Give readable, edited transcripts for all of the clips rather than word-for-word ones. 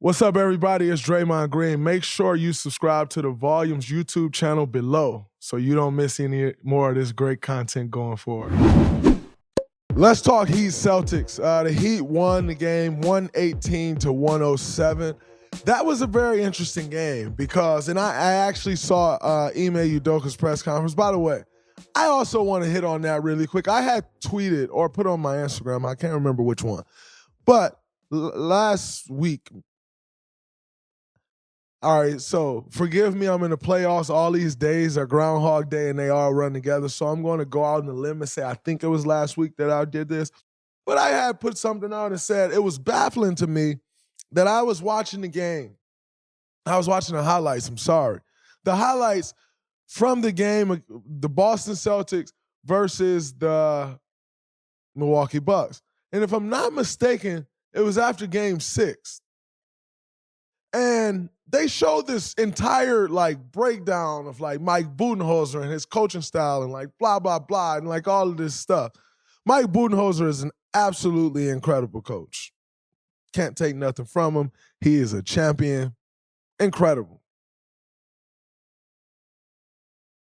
What's up, everybody? It's Draymond Green. Make sure you subscribe to the Volumes YouTube channel below so you don't miss any more of this great content going forward. Let's talk Heat-Celtics. The Heat won the game 118-107. That was a very interesting game because, and I actually saw Ime Udoka's press conference. By the way, I also want to hit on that really quick. I had tweeted or put on my Instagram, I can't remember which one, but last week, all right, so forgive me, I'm in the playoffs. All these days are Groundhog Day and they all run together. So I'm going to go out on a limb and say I think it was last week that I did this. But I had put something out and said it was baffling to me that I was watching the game. I was watching the highlights, I'm sorry. The highlights from the game, the Boston Celtics versus the Milwaukee Bucks. And if I'm not mistaken, it was after game 6. And they showed this entire breakdown of Mike Budenholzer and his coaching style and blah, blah, blah, and all of this stuff. Mike Budenholzer is an absolutely incredible coach. Can't take nothing from him. He is a champion. Incredible.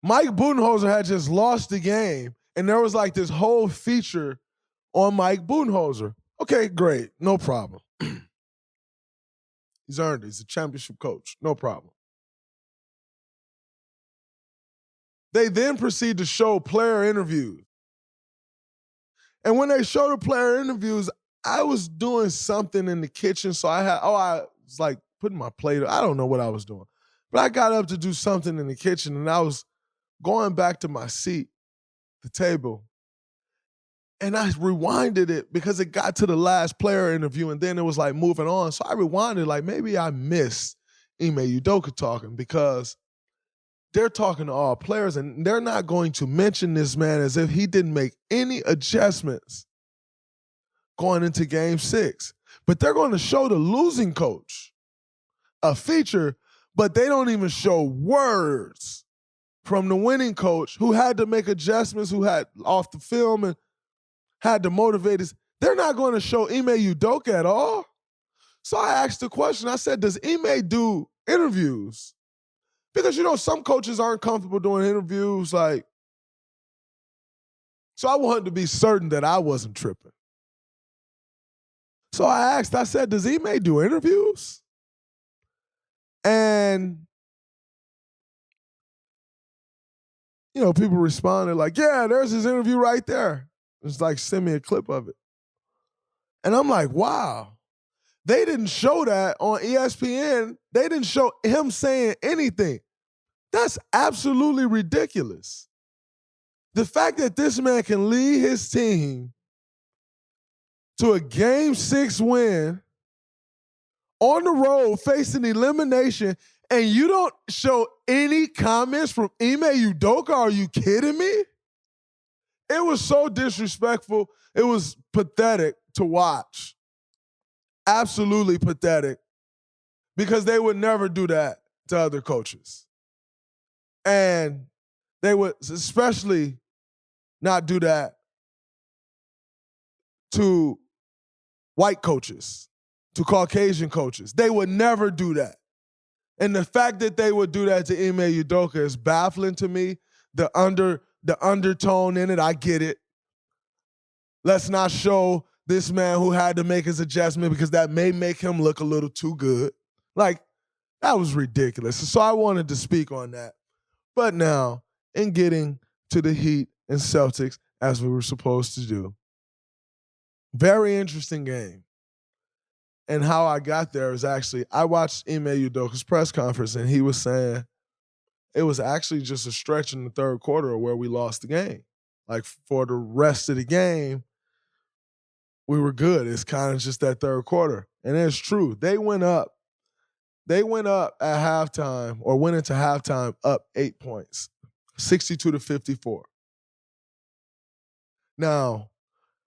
Mike Budenholzer had just lost the game, and there was this whole feature on Mike Budenholzer. Okay, great. No problem. He's earned it. He's a championship coach. No problem. They then proceed to show player interviews. And when they show the player interviews, I was doing something in the kitchen. So I was putting my plate. I don't know what I was doing. But I got up to do something in the kitchen, and I was going back to my seat, the table. And I rewinded it because it got to the last player interview, and then it was moving on. So I rewinded, maybe I missed Ime Udoka talking because they're talking to all players, and they're not going to mention this man as if he didn't make any adjustments going into game 6. But they're going to show the losing coach a feature, but they don't even show words from the winning coach who had to make adjustments, who had off the film and had to motivate us. They're not going to show Ime Udoka at all. So I asked the question. I said, does Ime do interviews? Because, some coaches aren't comfortable doing interviews. So I wanted to be certain that I wasn't tripping. So I said, does Ime do interviews? And, people responded yeah, there's his interview right there. It's send me a clip of it. And I'm wow. They didn't show that on ESPN. They didn't show him saying anything. That's absolutely ridiculous. The fact that this man can lead his team to a game 6 win on the road facing elimination, and you don't show any comments from Ime Udoka? Are you kidding me? It was so disrespectful. It was pathetic to watch. Absolutely pathetic. Because they would never do that to other coaches. And they would especially not do that to white coaches, to Caucasian coaches. They would never do that. And the fact that they would do that to Ime Udoka is baffling to me. The undertone in it, I get it. Let's not show this man who had to make his adjustment because that may make him look a little too good. That was ridiculous. So I wanted to speak on that. But now, in getting to the Heat and Celtics, as we were supposed to do, very interesting game. And how I got there is actually, I watched Ime Udoka's press conference, and he was saying, it was actually just a stretch in the third quarter where we lost the game. For the rest of the game, we were good. It's kind of just that third quarter. And it's true. They went up. They went up at halftime, or went into halftime up 8 points, 62-54. Now,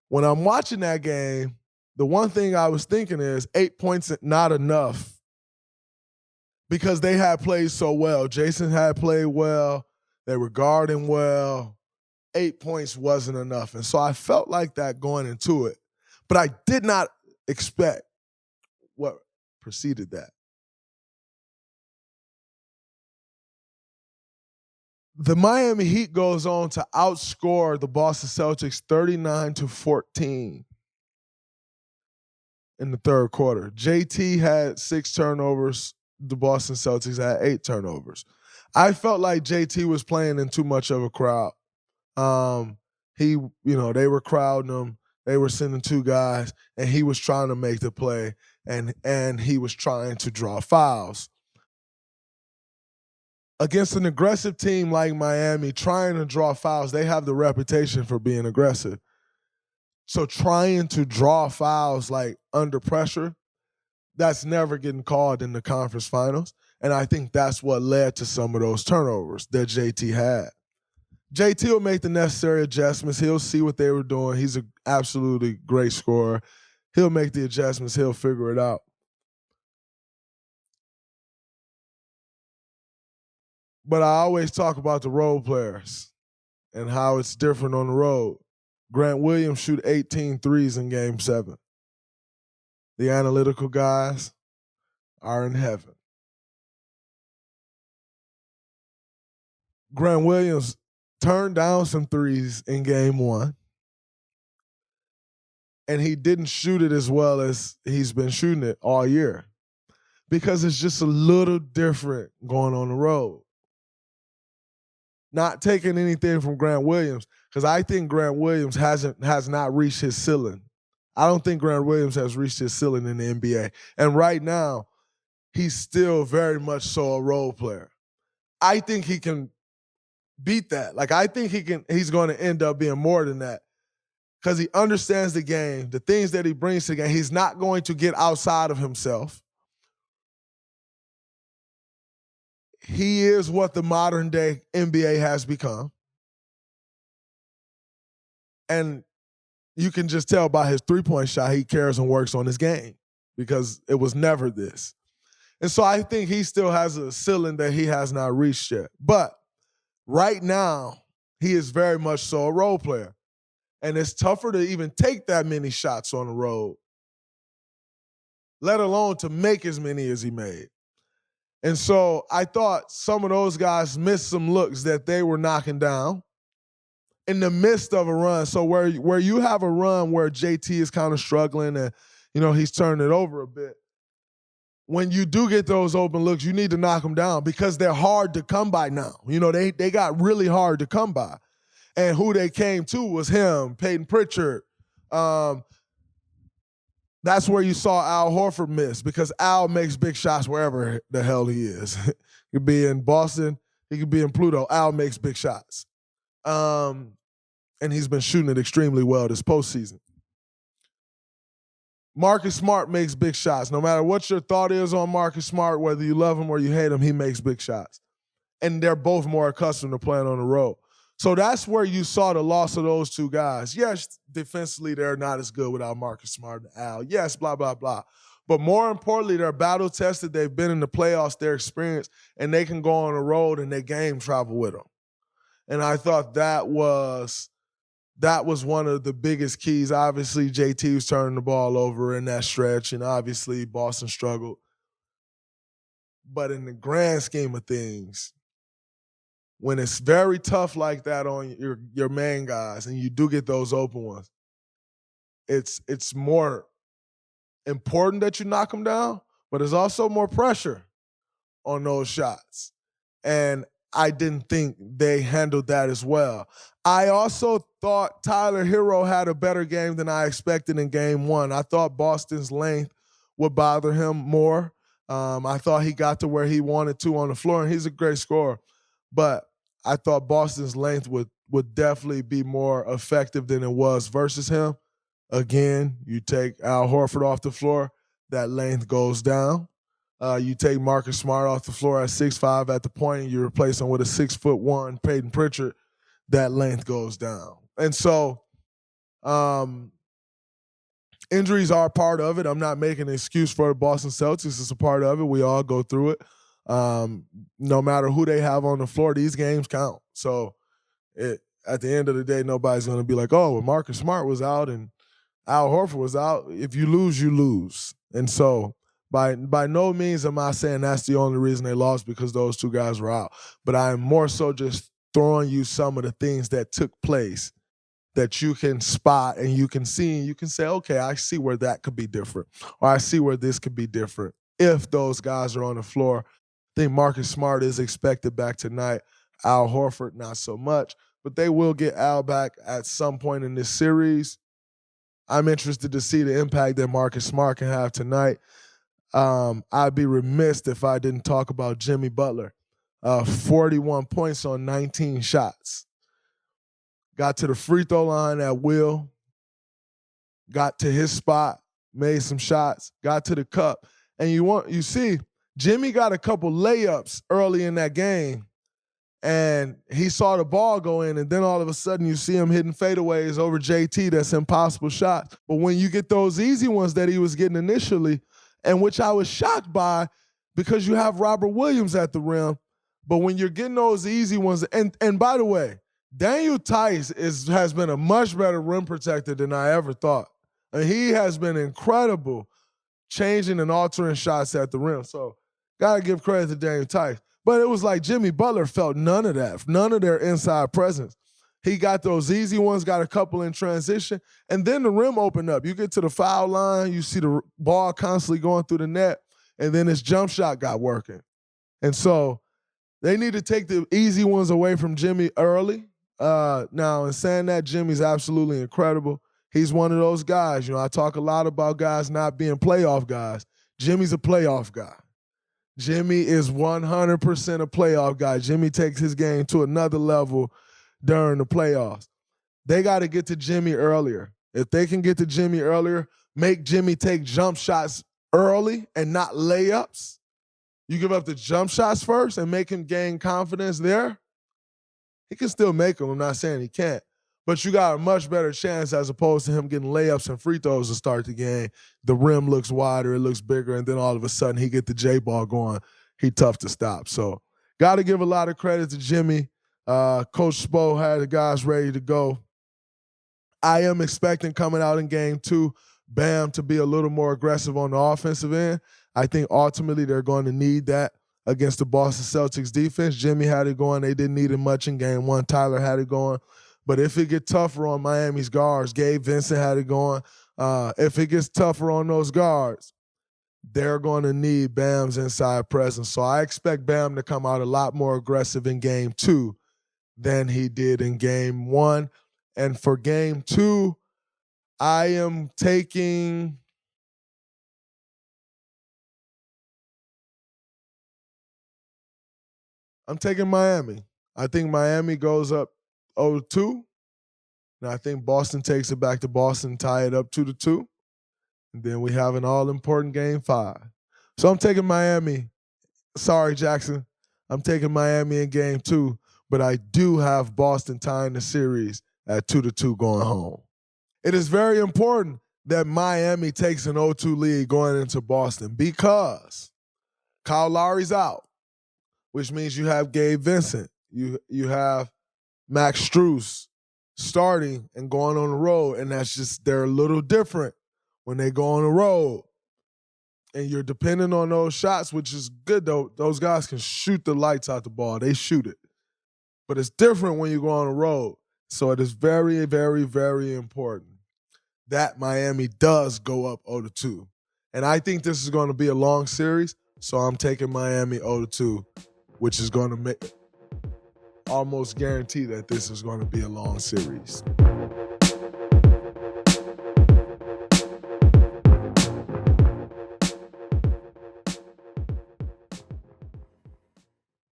when I'm watching that game, the one thing I was thinking is 8 points not enough. Because they had played so well. Jayson had played well. They were guarding well. 8 points wasn't enough. And so I felt like that going into it. But I did not expect what preceded that. The Miami Heat goes on to outscore the Boston Celtics 39-14 in the third quarter. JT had 6 turnovers. The Boston Celtics had 8 turnovers. I felt like JT was playing in too much of a crowd. They were crowding him. They were sending 2 guys, and he was trying to make the play, and he was trying to draw fouls. Against an aggressive team like Miami, trying to draw fouls, they have the reputation for being aggressive. So trying to draw fouls like under pressure, that's never getting called in the conference finals. And I think that's what led to some of those turnovers that JT had. JT will make the necessary adjustments. He'll see what they were doing. He's an absolutely great scorer. He'll make the adjustments. He'll figure it out. But I always talk about the role players and how it's different on the road. Grant Williams shoot 18 threes in Game 7. The analytical guys are in heaven. Grant Williams turned down some threes in Game 1, and he didn't shoot it as well as he's been shooting it all year because it's just a little different going on the road. Not taking anything from Grant Williams, because I think Grant Williams has not reached his ceiling. I don't think Grant Williams has reached his ceiling in the NBA. And right now, he's still very much so a role player. I think he can beat that. Like, I think he's going to end up being more than that because he understands the game, the things that he brings to the game. He's not going to get outside of himself. He is what the modern day NBA has become. And you can just tell by his three-point shot, he cares and works on his game because it was never this. And so I think he still has a ceiling that he has not reached yet. But right now, he is very much so a role player. And it's tougher to even take that many shots on the road, let alone to make as many as he made. And so I thought some of those guys missed some looks that they were knocking down in the midst of a run. So where you have a run where JT is kind of struggling and, he's turning it over a bit, when you do get those open looks, you need to knock them down because they're hard to come by now. They got really hard to come by. And who they came to was him, Peyton Pritchard. That's where you saw Al Horford miss because Al makes big shots wherever the hell he is. He could be in Boston. He could be in Pluto. Al makes big shots. And he's been shooting it extremely well this postseason. Marcus Smart makes big shots. No matter what your thought is on Marcus Smart, whether you love him or you hate him, he makes big shots. And they're both more accustomed to playing on the road. So that's where you saw the loss of those 2 guys. Yes, defensively, they're not as good without Marcus Smart and Al. Yes, blah, blah, blah. But more importantly, they're battle-tested. They've been in the playoffs, they're experienced, and they can go on the road and their game travel with them. And I thought that was one of the biggest keys. Obviously, JT was turning the ball over in that stretch, and obviously Boston struggled. But in the grand scheme of things, when it's very tough like that on your main guys and you do get those open ones, it's more important that you knock them down, but there's also more pressure on those shots. And I didn't think they handled that as well. I also thought Tyler Hero had a better game than I expected in Game 1. I thought Boston's length would bother him more. I thought he got to where he wanted to on the floor, and he's a great scorer. But I thought Boston's length would definitely be more effective than it was versus him. Again, you take Al Horford off the floor, that length goes down. You take Marcus Smart off the floor at 6'5" at the point, and you replace him with a 6'1" Peyton Pritchard, that length goes down. And so injuries are part of it. I'm not making an excuse for the Boston Celtics. It's a part of it. We all go through it. No matter who they have on the floor, these games count. So at the end of the day, nobody's going to be like, oh, well, Marcus Smart was out and Al Horford was out. If you lose, you lose. And so, By no means am I saying that's the only reason they lost because those two guys were out. But I am more so just throwing you some of the things that took place that you can spot and you can see and you can say, okay, I see where that could be different, or I see where this could be different if those guys are on the floor. I think Marcus Smart is expected back tonight. Al Horford, not so much. But they will get Al back at some point in this series. I'm interested to see the impact that Marcus Smart can have tonight. I'd be remiss if I didn't talk about Jimmy Butler. 41 points on 19 shots. Got to the free throw line at will. Got to his spot, made some shots, got to the cup. And you see, Jimmy got a couple layups early in that game. And he saw the ball go in, and then all of a sudden you see him hitting fadeaways over JT. That's impossible shots. But when you get those easy ones that he was getting initially, and which I was shocked by because you have Robert Williams at the rim, but when you're getting those easy ones, and by the way, Daniel Tice has been a much better rim protector than I ever thought. And he has been incredible changing and altering shots at the rim. So got to give credit to Daniel Tice. But it was like Jimmy Butler felt none of that, none of their inside presence. He got those easy ones, got a couple in transition, and then the rim opened up. You get to the foul line, you see the ball constantly going through the net, and then his jump shot got working. And so they need to take the easy ones away from Jimmy early. Now, in saying that, Jimmy's absolutely incredible. He's one of those guys. I talk a lot about guys not being playoff guys. Jimmy's a playoff guy. Jimmy is 100% a playoff guy. Jimmy takes his game to another level during the playoffs. They got to get to Jimmy earlier. If they can get to Jimmy earlier, make Jimmy take jump shots early and not layups. You give up the jump shots first and make him gain confidence there. He can still make them. I'm not saying he can't. But you got a much better chance as opposed to him getting layups and free throws to start the game. The rim looks wider, it looks bigger, and then all of a sudden he get the J-ball going. He tough to stop. So got to give a lot of credit to Jimmy. Coach Spo had the guys ready to go. I am expecting coming out in game 2, Bam to be a little more aggressive on the offensive end. I think ultimately they're going to need that against the Boston Celtics defense. Jimmy had it going. They didn't need it much in game 1. Tyler had it going. But if it gets tougher on Miami's guards, Gabe Vincent had it going. If it gets tougher on those guards, they're going to need Bam's inside presence. So I expect Bam to come out a lot more aggressive in game 2 than he did in game 1. And for game 2, I am taking Miami. I think Miami goes up 0-2. And I think Boston takes it back to Boston, tie it up 2-2. And then we have an all-important game 5. So I'm taking Miami. Sorry, Jackson. I'm taking Miami in game 2, but I do have Boston tying the series at 2-2 going home. It is very important that Miami takes an 0-2 lead going into Boston because Kyle Lowry's out, which means you have Gabe Vincent. You have Max Strus starting and going on the road, and they're a little different when they go on the road. And you're depending on those shots, which is good, though. Those guys can shoot the lights out the ball. They shoot it. But it's different when you go on the road. So it is very, very, very important that Miami does go up 0-2. And I think this is going to be a long series, so I'm taking Miami 0-2, which is going to almost guarantee that this is going to be a long series.